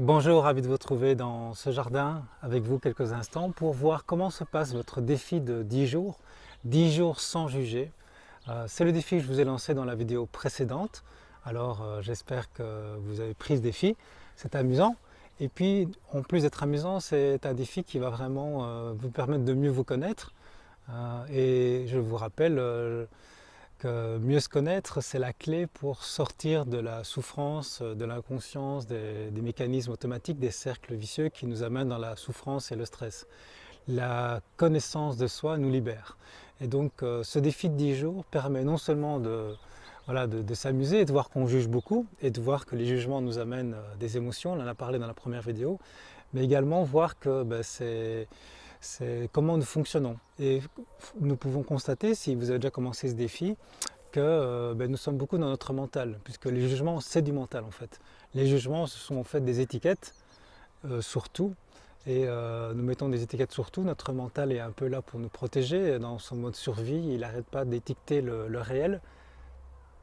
Bonjour, ravi de vous retrouver dans ce jardin avec vous quelques instants pour voir comment se passe votre défi de 10 jours sans juger. C'est le défi que je vous ai lancé dans la vidéo précédente, alors j'espère que vous avez pris ce défi, c'est amusant. Et puis en plus d'être amusant, c'est un défi qui va vraiment vous permettre de mieux vous connaître. Et je vous rappelle que mieux se connaître, c'est la clé pour sortir de la souffrance, de l'inconscience, des mécanismes automatiques, des cercles vicieux qui nous amènent dans la souffrance et le stress. La connaissance de soi nous libère. Et donc ce défi de 10 jours permet non seulement de s'amuser et de voir qu'on juge beaucoup et de voir que les jugements nous amènent des émotions, on en a parlé dans la première vidéo, mais également voir que c'est comment nous fonctionnons. Et nous pouvons constater, si vous avez déjà commencé ce défi, que nous sommes beaucoup dans notre mental, puisque les jugements, c'est du mental en fait. Les jugements, ce sont en fait des étiquettes sur tout, et nous mettons des étiquettes sur tout. Notre mental est un peu là pour nous protéger, dans son mode survie, il n'arrête pas d'étiqueter le réel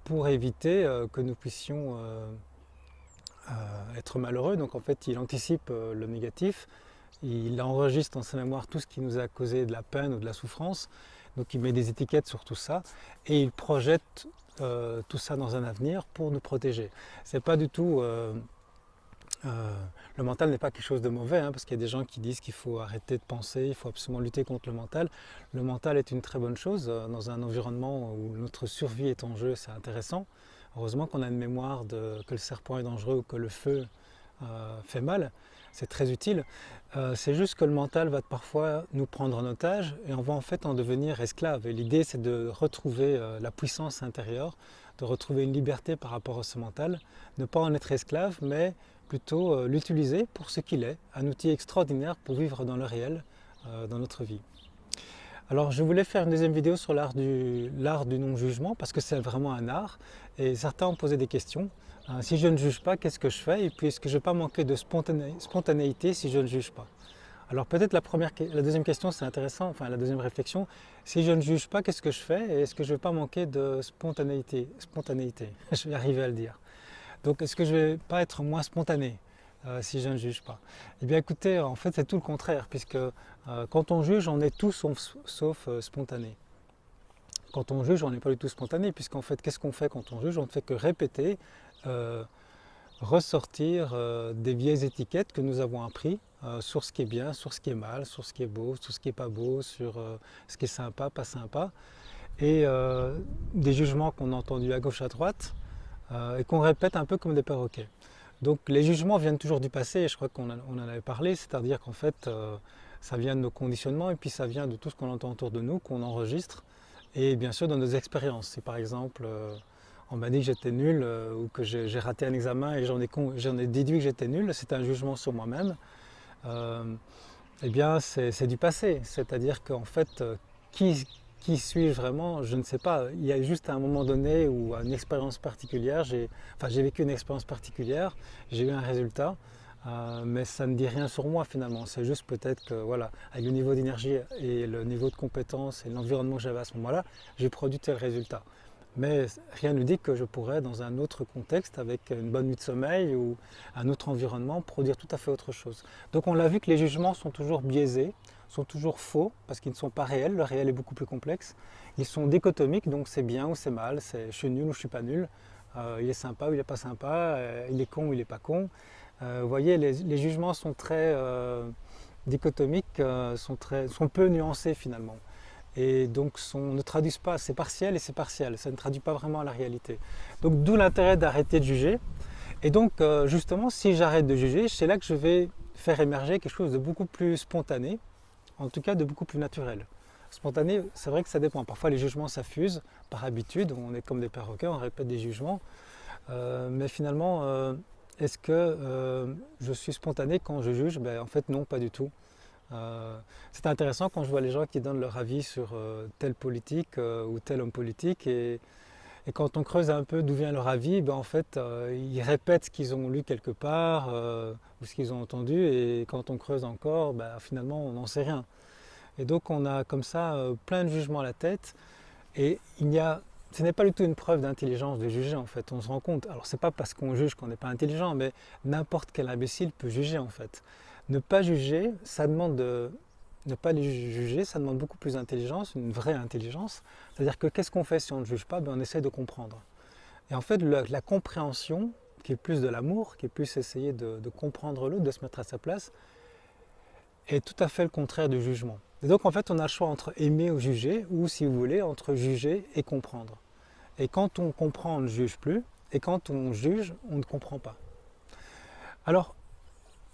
pour éviter que nous puissions être malheureux. Donc en fait, il anticipe le négatif. Il enregistre dans sa mémoire tout ce qui nous a causé de la peine ou de la souffrance, donc il met des étiquettes sur tout ça et il projette tout ça dans un avenir pour nous protéger. C'est pas du tout, le mental n'est pas quelque chose de mauvais, hein, parce qu'il y a des gens qui disent qu'il faut arrêter de penser, il faut absolument lutter contre le mental. Le mental est une très bonne chose dans un environnement où notre survie est en jeu, c'est intéressant. Heureusement qu'on a une mémoire que le serpent est dangereux ou que le feu fait mal, c'est très utile. C'est juste que le mental va parfois nous prendre en otage et on va en fait en devenir esclave. Et l'idée, c'est de retrouver la puissance intérieure, de retrouver une liberté par rapport à ce mental, ne pas en être esclave, mais plutôt l'utiliser pour ce qu'il est, un outil extraordinaire pour vivre dans le réel, dans notre vie. Alors je voulais faire une deuxième vidéo sur l'art du non-jugement parce que c'est vraiment un art et certains ont posé des questions. Si je ne juge pas, qu'est-ce que je fais? Et puis est-ce que je ne vais pas manquer de spontanéité si je ne juge pas? Alors peut-être la deuxième question c'est intéressant, enfin la deuxième réflexion, si je ne juge pas, qu'est-ce que je fais? Et est-ce que je ne vais pas manquer de spontanéité? Je vais arriver à le dire. Donc est-ce que je ne vais pas être moins spontané si je ne juge pas? Eh bien écoutez, en fait c'est tout le contraire, puisque quand on juge, on est tout sauf spontané. Quand on juge, on n'est pas du tout spontané, puisqu'en fait, qu'est-ce qu'on fait quand on juge? On ne fait que répéter, euh, ressortir des vieilles étiquettes que nous avons appris sur ce qui est bien, sur ce qui est mal, sur ce qui est beau, sur ce qui n'est pas beau, sur ce qui est sympa, pas sympa, et des jugements qu'on a entendus à gauche, à droite, et qu'on répète un peu comme des perroquets. Donc les jugements viennent toujours du passé, et je crois qu'on en avait parlé, c'est-à-dire qu'en fait, ça vient de nos conditionnements, et puis ça vient de tout ce qu'on entend autour de nous, qu'on enregistre, et bien sûr de nos expériences. Si par exemple, on m'a dit que j'étais nul, ou que j'ai raté un examen, et j'en ai déduit que j'étais nul, c'est un jugement sur moi-même, eh bien c'est du passé, c'est-à-dire qu'en fait, qui suis-je vraiment? Je ne sais pas. Il y a juste un moment donné où une expérience particulière, j'ai vécu une expérience particulière, j'ai eu un résultat, mais ça ne dit rien sur moi finalement. C'est juste peut-être que voilà, avec le niveau d'énergie et le niveau de compétence et l'environnement que j'avais à ce moment-là, j'ai produit tel résultat. Mais rien ne dit que je pourrais, dans un autre contexte, avec une bonne nuit de sommeil ou un autre environnement, produire tout à fait autre chose. Donc on l'a vu que les jugements sont toujours biaisés, sont toujours faux, parce qu'ils ne sont pas réels, le réel est beaucoup plus complexe. Ils sont dichotomiques, donc c'est bien ou c'est mal, c'est je suis nul ou je suis pas nul, il est sympa ou il n'est pas sympa, il est con ou il n'est pas con. Vous voyez, les jugements sont très dichotomiques, sont peu nuancés finalement et donc ne traduisent pas, c'est partiel et c'est partiel, ça ne traduit pas vraiment la réalité. Donc d'où l'intérêt d'arrêter de juger. Et donc justement, si j'arrête de juger, c'est là que je vais faire émerger quelque chose de beaucoup plus spontané, en tout cas de beaucoup plus naturel. Spontané, c'est vrai que ça dépend. Parfois les jugements s'affusent par habitude, on est comme des perroquets, on répète des jugements. Mais finalement, est-ce que je suis spontané quand je juge? Ben, en fait non, pas du tout. C'est intéressant quand je vois les gens qui donnent leur avis sur telle politique ou tel homme politique et quand on creuse un peu d'où vient leur avis, ben en fait ils répètent ce qu'ils ont lu quelque part ou ce qu'ils ont entendu et quand on creuse encore, ben, finalement on n'en sait rien. Et donc on a comme ça plein de jugements à la tête et ce n'est pas du tout une preuve d'intelligence de juger en fait, on se rend compte. Alors c'est pas parce qu'on juge qu'on n'est pas intelligent, mais n'importe quel imbécile peut juger en fait. Ne pas juger, ça demande ne pas les juger, ça demande beaucoup plus d'intelligence, une vraie intelligence. C'est-à-dire que qu'est-ce qu'on fait si on ne juge pas? Ben, on essaie de comprendre. Et en fait, la compréhension, qui est plus de l'amour, qui est plus essayer de comprendre l'autre, de se mettre à sa place, est tout à fait le contraire du jugement. Et donc en fait, on a le choix entre aimer ou juger, ou si vous voulez, entre juger et comprendre. Et quand on comprend, on ne juge plus, et quand on juge, on ne comprend pas. Alors,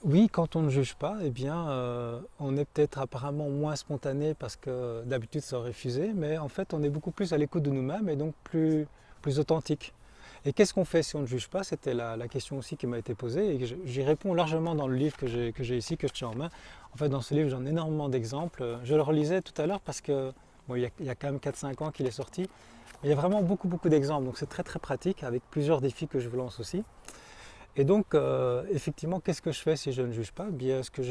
oui, quand on ne juge pas, eh bien, on est peut-être apparemment moins spontané parce que d'habitude ça aurait fusé, mais en fait, on est beaucoup plus à l'écoute de nous-mêmes et donc plus authentique. Et qu'est-ce qu'on fait si on ne juge pas? C'était la question aussi qui m'a été posée et j'y réponds largement dans le livre que j'ai ici, que je tiens en main. En fait, dans ce livre, j'en ai énormément d'exemples. Je le relisais tout à l'heure parce que bon, il y a quand même 4-5 ans qu'il est sorti. Il y a vraiment beaucoup d'exemples, donc c'est très pratique avec plusieurs défis que je vous lance aussi. Et donc, effectivement, qu'est-ce que je fais si je ne juge pas? Bien, ce que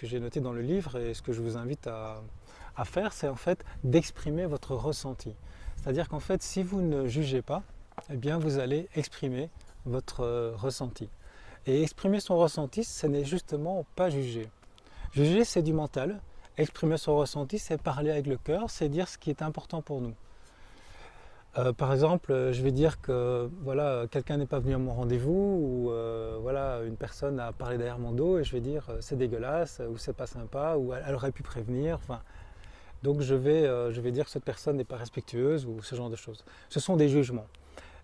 j'ai noté dans le livre et ce que je vous invite à faire, c'est en fait d'exprimer votre ressenti. C'est-à-dire qu'en fait, si vous ne jugez pas, eh bien, vous allez exprimer votre ressenti. Et exprimer son ressenti, ce n'est justement pas juger. Juger, c'est du mental. Exprimer son ressenti, c'est parler avec le cœur, c'est dire ce qui est important pour nous. Par exemple, je vais dire que voilà, quelqu'un n'est pas venu à mon rendez-vous ou voilà, une personne a parlé derrière mon dos et je vais dire c'est dégueulasse ou c'est pas sympa ou elle aurait pu prévenir. Enfin, donc je vais dire que cette personne n'est pas respectueuse ou ce genre de choses. Ce sont des jugements.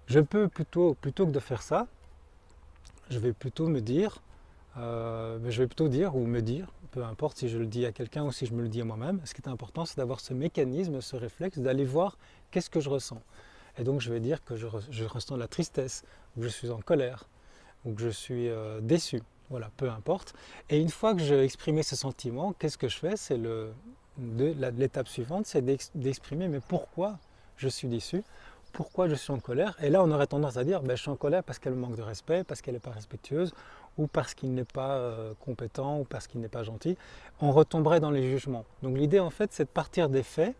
Je peux plutôt que de faire ça, je vais plutôt me dire, je vais plutôt dire ou me dire, peu importe si je le dis à quelqu'un ou si je me le dis à moi-même, ce qui est important c'est d'avoir ce mécanisme, ce réflexe, d'aller voir qu'est-ce que je ressens. Et donc je vais dire que je ressens de la tristesse, ou que je suis en colère, ou que je suis déçu, voilà, peu importe. Et une fois que j'ai exprimé ce sentiment, qu'est-ce que je fais? C'est l'étape suivante, c'est d'exprimer mais pourquoi je suis déçu, pourquoi je suis en colère. Et là on aurait tendance à dire, ben, je suis en colère parce qu'elle me manque de respect, parce qu'elle n'est pas respectueuse, ou parce qu'il n'est pas compétent, ou parce qu'il n'est pas gentil. On retomberait dans les jugements. Donc l'idée en fait c'est de partir des faits.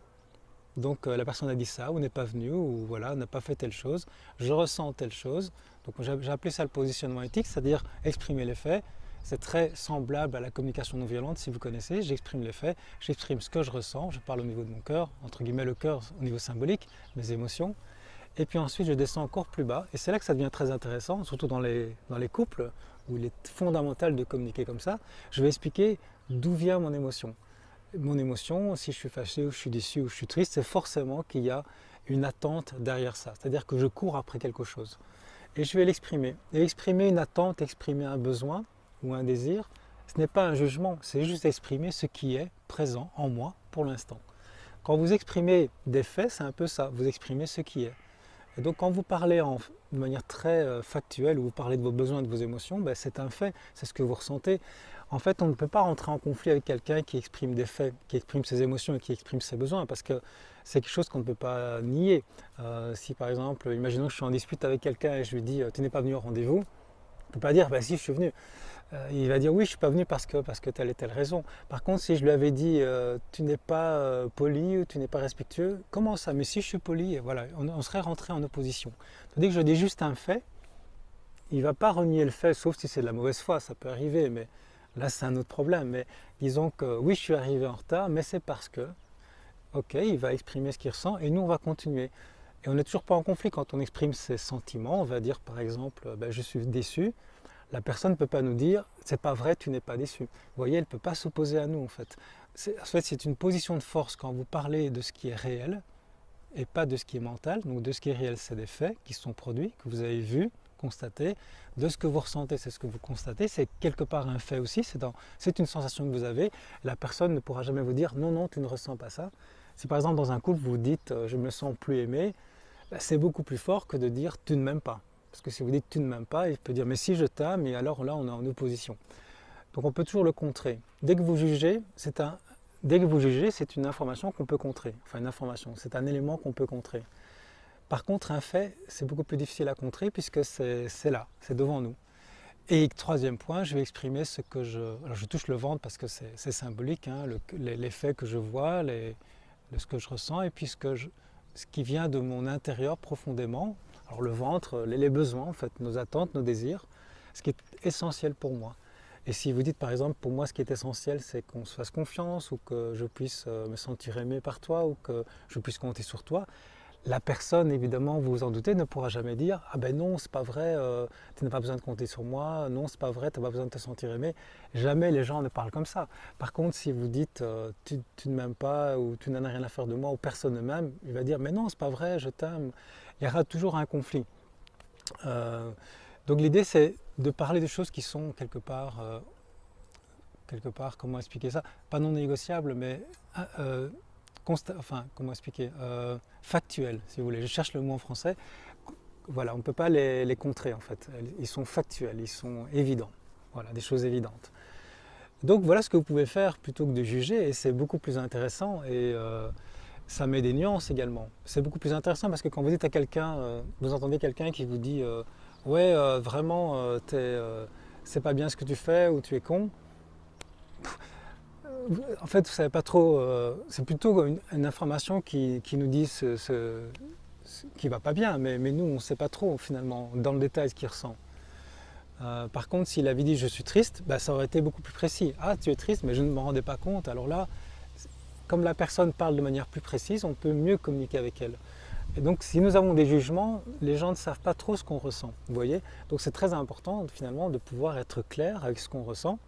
Donc la personne a dit ça, ou n'est pas venue, ou voilà, n'a pas fait telle chose, je ressens telle chose. Donc j'ai appelé ça le positionnement éthique, c'est-à-dire exprimer les faits. C'est très semblable à la communication non violente si vous connaissez. J'exprime les faits, j'exprime ce que je ressens, je parle au niveau de mon cœur, entre guillemets le cœur au niveau symbolique, mes émotions. Et puis ensuite je descends encore plus bas, et c'est là que ça devient très intéressant, surtout dans les couples, où il est fondamental de communiquer comme ça. Je vais expliquer d'où vient mon émotion. Mon émotion, si je suis fâché ou je suis déçu ou je suis triste, c'est forcément qu'il y a une attente derrière ça. C'est-à-dire que je cours après quelque chose. Et je vais l'exprimer. Et exprimer une attente, exprimer un besoin ou un désir, ce n'est pas un jugement, c'est juste exprimer ce qui est présent en moi pour l'instant. Quand vous exprimez des faits, c'est un peu ça, vous exprimez ce qui est. Et donc quand vous parlez de manière très factuelle, ou vous parlez de vos besoins, de vos émotions, ben c'est un fait, c'est ce que vous ressentez. En fait, on ne peut pas rentrer en conflit avec quelqu'un qui exprime des faits, qui exprime ses émotions et qui exprime ses besoins, parce que c'est quelque chose qu'on ne peut pas nier. Si par exemple, imaginons que je suis en dispute avec quelqu'un et je lui dis tu n'es pas venu au rendez-vous, je ne peux pas dire bah si je suis venu. Il va dire oui je ne suis pas venu parce que telle et telle raison. Par contre si je lui avais dit tu n'es pas poli ou tu n'es pas respectueux, comment ça? Mais si je suis poli, voilà, on serait rentré en opposition. Tandis que je dis juste un fait, il ne va pas renier le fait, sauf si c'est de la mauvaise foi, ça peut arriver, mais là c'est un autre problème. Mais disons que oui je suis arrivé en retard, mais c'est parce que, ok, il va exprimer ce qu'il ressent et nous on va continuer. Et on n'est toujours pas en conflit quand on exprime ses sentiments. On va dire par exemple ben, je suis déçu. La personne ne peut pas nous dire c'est pas vrai, tu n'es pas déçu. Vous voyez, elle ne peut pas s'opposer à nous en fait. C'est une position de force quand vous parlez de ce qui est réel et pas de ce qui est mental. Donc de ce qui est réel, c'est des faits qui sont produits, que vous avez vus, constatés. De ce que vous ressentez, c'est ce que vous constatez. C'est quelque part un fait aussi, c'est une sensation que vous avez. La personne ne pourra jamais vous dire non, non, tu ne ressens pas ça. Si par exemple dans un couple vous dites je me sens plus aimé, c'est beaucoup plus fort que de dire tu ne m'aimes pas. Parce que si vous dites tu ne m'aimes pas, il peut dire mais si je t'aime, et alors là on est en opposition. Donc on peut toujours le contrer. Dès que vous jugez, c'est une information qu'on peut contrer. Enfin une information, c'est un élément qu'on peut contrer. Par contre un fait, c'est beaucoup plus difficile à contrer puisque c'est là, c'est devant nous. Et troisième point, je vais exprimer ce que alors je touche le ventre parce que c'est symbolique, hein, les faits que je vois, ce que je ressens et puis ce qui vient de mon intérieur profondément. Alors le ventre, les besoins en fait, nos attentes, nos désirs, ce qui est essentiel pour moi. Et si vous dites par exemple, pour moi ce qui est essentiel c'est qu'on se fasse confiance ou que je puisse me sentir aimé par toi ou que je puisse compter sur toi, la personne, évidemment, vous vous en doutez, ne pourra jamais dire « Ah ben non, c'est pas vrai, tu n'as pas besoin de compter sur moi, non, c'est pas vrai, tu n'as pas besoin de te sentir aimé. » Jamais les gens ne parlent comme ça. Par contre, si vous dites tu ne m'aimes pas ou tu n'en as rien à faire de moi ou personne ne m'aime, il va dire « Mais non, c'est pas vrai, je t'aime. » Il y aura toujours un conflit. Donc l'idée, c'est de parler de choses qui sont quelque part, comment expliquer ça, pas non négociables, mais comment expliquer, factuels, si vous voulez. Je cherche le mot en français. Voilà, on ne peut pas les contrer en fait. Ils sont factuels, ils sont évidents. Voilà, des choses évidentes. Donc voilà ce que vous pouvez faire plutôt que de juger, et c'est beaucoup plus intéressant, et ça met des nuances également. C'est beaucoup plus intéressant parce que quand vous dites à quelqu'un, vous entendez quelqu'un qui vous dit ouais, vraiment, c'est pas bien ce que tu fais ou tu es con. En fait, vous ne savez pas trop, c'est plutôt une information qui nous dit qui ne va pas bien, mais nous, on ne sait pas trop finalement, dans le détail, ce qu'il ressent. Par contre, s'il avait dit je suis triste, bah, ça aurait été beaucoup plus précis. Ah, tu es triste, mais je ne m'en rendais pas compte. Alors là, comme la personne parle de manière plus précise, on peut mieux communiquer avec elle. Et donc, si nous avons des jugements, les gens ne savent pas trop ce qu'on ressent. Vous voyez? Donc, c'est très important finalement de pouvoir être clair avec ce qu'on ressent.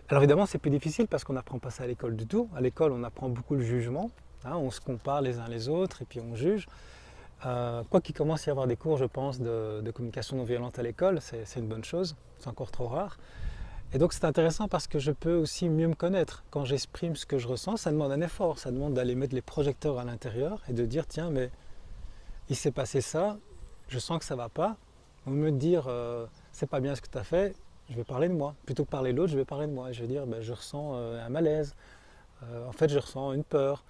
Alors évidemment, c'est plus difficile parce qu'on n'apprend pas ça à l'école du tout. À l'école, on apprend beaucoup le jugement. Hein, on se compare les uns les autres et puis on juge. Quoi qu'il commence à y avoir des cours, je pense, de communication non violente à l'école, c'est une bonne chose. C'est encore trop rare. Et donc c'est intéressant parce que je peux aussi mieux me connaître. Quand j'exprime ce que je ressens, ça demande un effort. Ça demande d'aller mettre les projecteurs à l'intérieur et de dire, tiens, mais il s'est passé ça, je sens que ça ne va pas. Au lieu de dire, c'est pas bien ce que tu as fait, je vais parler de moi. Plutôt que parler de l'autre, je vais parler de moi. Je vais dire, ben, je ressens un malaise. En fait, je ressens une peur.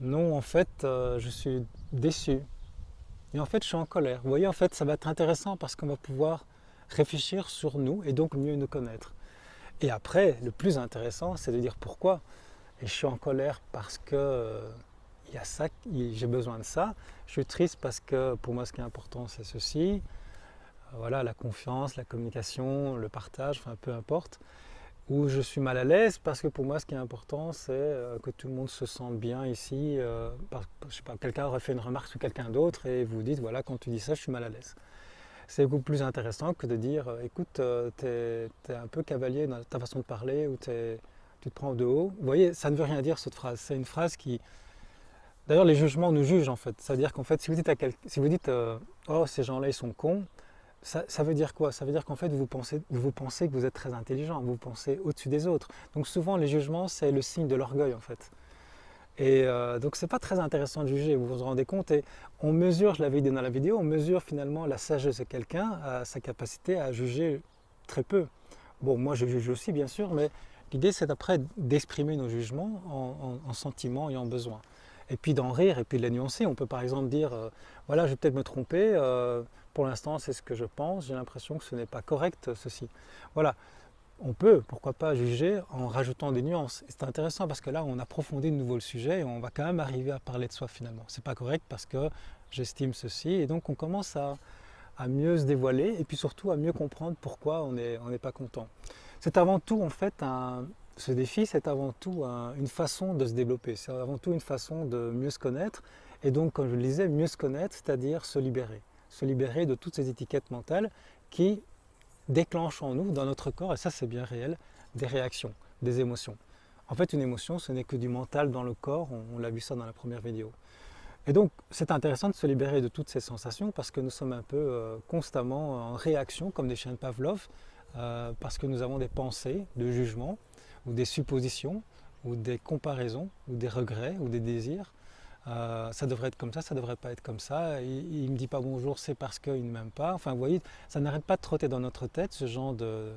Non, en fait, je suis déçu. Et en fait, je suis en colère. Vous voyez, en fait, ça va être intéressant parce qu'on va pouvoir réfléchir sur nous et donc mieux nous connaître. Et après, le plus intéressant, c'est de dire pourquoi. Et je suis en colère parce que il y a ça, j'ai besoin de ça. Je suis triste parce que pour moi, ce qui est important, c'est ceci. Voilà, la confiance, la communication, le partage, enfin peu importe. Ou je suis mal à l'aise parce que pour moi, ce qui est important, c'est que tout le monde se sente bien ici. Je sais pas, quelqu'un aurait fait une remarque sur quelqu'un d'autre et vous dites, voilà, quand tu dis ça, je suis mal à l'aise. C'est beaucoup plus intéressant que de dire, écoute, t'es un peu cavalier dans ta façon de parler ou tu te prends de haut. Vous voyez, ça ne veut rien dire cette phrase. C'est une phrase qui... D'ailleurs, les jugements nous jugent en fait. Ça veut dire qu'en fait, si vous dites, oh, ces gens-là, ils sont cons, ça veut dire quoi? Ça veut dire qu'en fait, vous pensez que vous êtes très intelligent, vous pensez au-dessus des autres. Donc souvent, les jugements, c'est le signe de l'orgueil en fait. Et donc c'est pas très intéressant de juger, vous vous rendez compte. Et on mesure, je l'avais dit dans la vidéo, on mesure finalement la sagesse de quelqu'un à sa capacité à juger très peu. Bon, moi je juge aussi bien sûr, mais l'idée c'est après d'exprimer nos jugements en sentiments et en besoins. Et puis d'en rire et puis de les nuancer. On peut par exemple dire, voilà, je vais peut-être me tromper, pour l'instant c'est ce que je pense, j'ai l'impression que ce n'est pas correct ceci. Voilà. On peut, pourquoi pas, juger en rajoutant des nuances. Et c'est intéressant parce que là, on approfondit de nouveau le sujet et on va quand même arriver à parler de soi finalement. C'est pas correct parce que j'estime ceci et donc on commence à mieux se dévoiler et puis surtout à mieux comprendre pourquoi on n'est pas content. C'est avant tout en fait ce défi, c'est avant tout une façon de se développer. C'est avant tout une façon de mieux se connaître et donc, comme je le disais, mieux se connaître, c'est-à-dire se libérer de toutes ces étiquettes mentales qui déclenche en nous, dans notre corps, et ça c'est bien réel, des réactions, des émotions. En fait, une émotion, ce n'est que du mental dans le corps, on l'a vu ça dans la première vidéo. Et donc, c'est intéressant de se libérer de toutes ces sensations parce que nous sommes un peu constamment en réaction, comme des chiens de Pavlov, parce que nous avons des pensées de jugement, ou des suppositions, ou des comparaisons, ou des regrets, ou des désirs. Ça devrait être comme ça ne devrait pas être comme ça. Il ne me dit pas bonjour, c'est parce qu'il ne m'aime pas. Enfin, vous voyez, ça n'arrête pas de trotter dans notre tête, ce genre de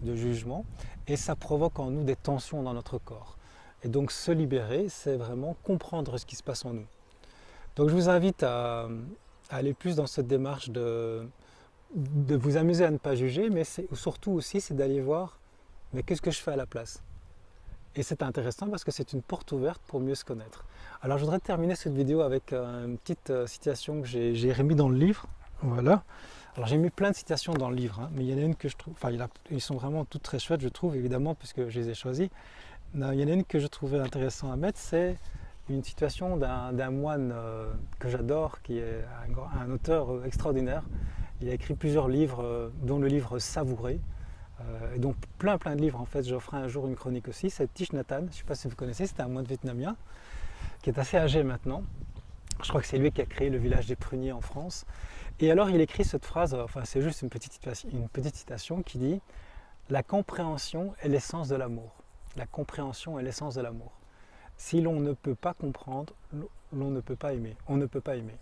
jugement. Et ça provoque en nous des tensions dans notre corps. Et donc, se libérer, c'est vraiment comprendre ce qui se passe en nous. Donc, je vous invite à aller plus dans cette démarche de vous amuser à ne pas juger, mais surtout aussi, c'est d'aller voir, mais qu'est-ce que je fais à la place? Et c'est intéressant parce que c'est une porte ouverte pour mieux se connaître. Alors je voudrais terminer cette vidéo avec une petite citation que j'ai remis dans le livre. Voilà. Alors j'ai mis plein de citations dans le livre, hein, mais il y en a une que je trouve, enfin ils sont vraiment toutes très chouettes je trouve, évidemment, puisque je les ai choisies. Il y en a une que je trouvais intéressant à mettre, c'est une citation d'un moine que j'adore, qui est un auteur extraordinaire. Il a écrit plusieurs livres, dont le livre Savourer. Et donc plein de livres en fait, je ferai un jour une chronique aussi. C'est Thich Nhat Hanh, je ne sais pas si vous connaissez, c'était un moine vietnamien qui est assez âgé maintenant. Je crois que c'est lui qui a créé le village des pruniers en France. Et alors il écrit cette phrase, enfin c'est juste une petite citation qui dit « La compréhension est l'essence de l'amour. La compréhension est l'essence de l'amour. Si l'on ne peut pas comprendre, l'on ne peut pas aimer. On ne peut pas aimer. »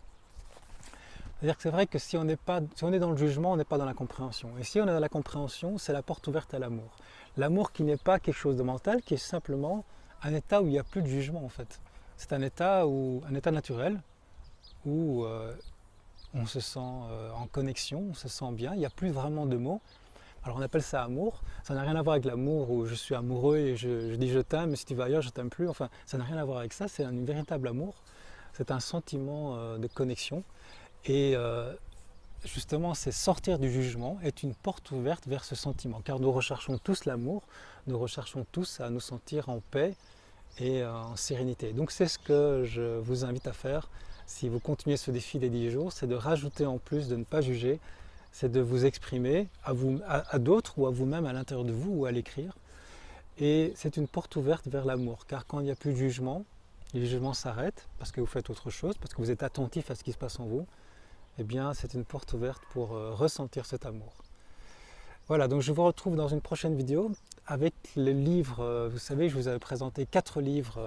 C'est-à-dire que c'est vrai que si on est dans le jugement, on n'est pas dans la compréhension. Et si on est dans la compréhension, c'est la porte ouverte à l'amour. L'amour qui n'est pas quelque chose de mental, qui est simplement un état où il n'y a plus de jugement en fait. C'est un état naturel où on se sent en connexion, on se sent bien, il n'y a plus vraiment de mots. Alors on appelle ça amour, ça n'a rien à voir avec l'amour où je suis amoureux et je dis je t'aime, mais si tu vas ailleurs je t'aime plus, enfin ça n'a rien à voir avec ça, c'est un véritable amour, c'est un sentiment de connexion. Et justement, c'est sortir du jugement est une porte ouverte vers ce sentiment, car nous recherchons tous l'amour, nous recherchons tous à nous sentir en paix et en sérénité. Donc c'est ce que je vous invite à faire si vous continuez ce défi des 10 jours, c'est de rajouter en plus de ne pas juger, c'est de vous exprimer à d'autres ou à vous-même à l'intérieur de vous ou à l'écrire. Et c'est une porte ouverte vers l'amour, car quand il n'y a plus de jugement, les jugements s'arrêtent parce que vous faites autre chose, parce que vous êtes attentif à ce qui se passe en vous. Eh bien, c'est une porte ouverte pour ressentir cet amour. Voilà, donc je vous retrouve dans une prochaine vidéo avec les livres. Vous savez, je vous avais présenté 4 livres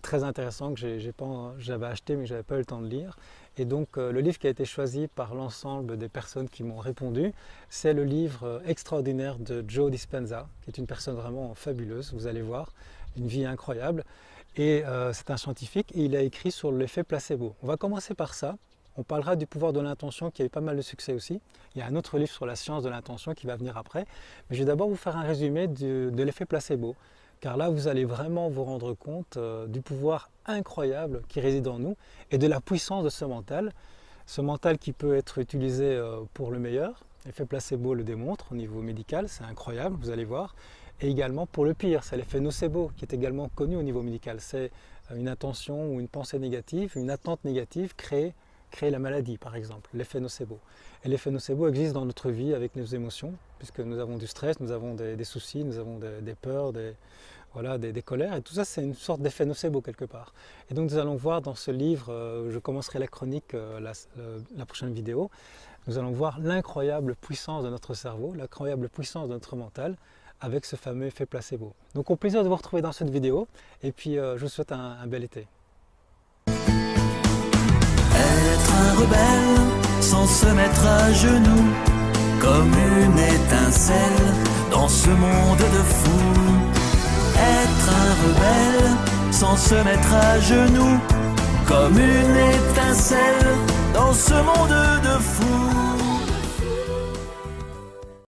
très intéressants que j'avais acheté mais que je n'avais pas eu le temps de lire. Et donc, le livre qui a été choisi par l'ensemble des personnes qui m'ont répondu, c'est le livre extraordinaire de Joe Dispenza, qui est une personne vraiment fabuleuse, vous allez voir, une vie incroyable. Et c'est un scientifique et il a écrit sur l'effet placebo. On va commencer par ça. On parlera du pouvoir de l'intention qui a eu pas mal de succès aussi. Il y a un autre livre sur la science de l'intention qui va venir après. Mais je vais d'abord vous faire un résumé de l'effet placebo. Car là, vous allez vraiment vous rendre compte du pouvoir incroyable qui réside en nous et de la puissance de ce mental. Ce mental qui peut être utilisé pour le meilleur. L'effet placebo le démontre au niveau médical, c'est incroyable, vous allez voir. Et également pour le pire, c'est l'effet nocebo qui est également connu au niveau médical. C'est une intention ou une pensée négative, une attente négative créer la maladie par exemple, l'effet nocebo. Et l'effet nocebo existe dans notre vie avec nos émotions, puisque nous avons du stress, nous avons des soucis, nous avons des peurs, des colères, et tout ça c'est une sorte d'effet nocebo quelque part. Et donc nous allons voir dans ce livre, je commencerai la chronique la prochaine vidéo, nous allons voir l'incroyable puissance de notre cerveau, l'incroyable puissance de notre mental, avec ce fameux effet placebo. Donc au plaisir de vous retrouver dans cette vidéo, et puis je vous souhaite un bel été. Être un rebelle sans se mettre à genoux, comme une étincelle dans ce monde de fous. Être un rebelle sans se mettre à genoux, comme une étincelle dans ce monde de fous.